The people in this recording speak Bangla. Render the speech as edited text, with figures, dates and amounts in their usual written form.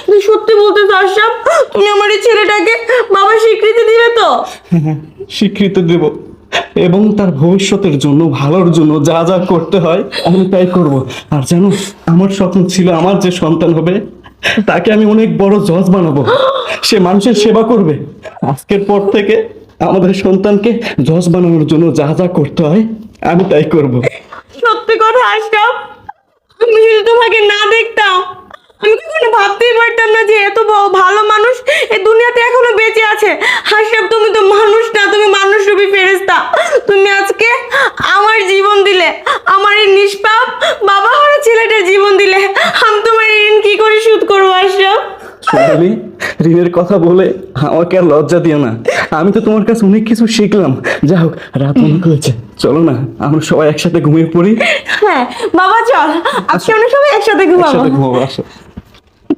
তুই সত্যি বলতে আশরাফ, তুমি আমার এই ছেলেটাকে বাবা স্বীকৃতি দিবে তো? স্বীকৃতি দেব এবং তার ভবিষ্যতের জন্য, ভালোর জন্য যা যা করতে হয় আমি তাই করব। আর জানো, আমার স্বপ্ন ছিল আমার যে সন্তান হবে তাকে আমি অনেক বড় জজ বানাবো, সে মানুষের সেবা করবে। আজকের পর থেকে আমাদের সন্তানকে জজ বানানোর জন্য যা যা করতে হয় আমি তাই করব। সত্যি কথা আশরাফ, আমি যদি তোমাকে না দেখতাম আমি কখনো ভাবতেই পারতাম না যে এত ভালো মানুষ এই দুনিয়াতে এখনো বেঁচে আছে। আশরাফ, তুমি তো মানুষ না, তুমি মানুষ রূপী ফেরেশতা। তুমি আজকে আমার জীবন দিলে, আমার এই নিষ্পাপ বাবা হারা ছেলেটার জীবন দিলে। আমি তোমার ঋণ কি করে শোধ করবো আশরাফ? সোনালি, ঋণের কথা বলে আমাকে আর লজ্জা দিও না। আমি তো তোমার কাছে অনেক কিছু শিখলাম। যা হোক, রাত অনেক হয়েছে, চলো না আমরা সবাই একসাথে ঘুমিয়ে পড়ি। হ্যাঁ বাবা, চল আজকে আমরা সবাই একসাথে ঘুমাবো। একসাথে ঘুমাবো, আসো।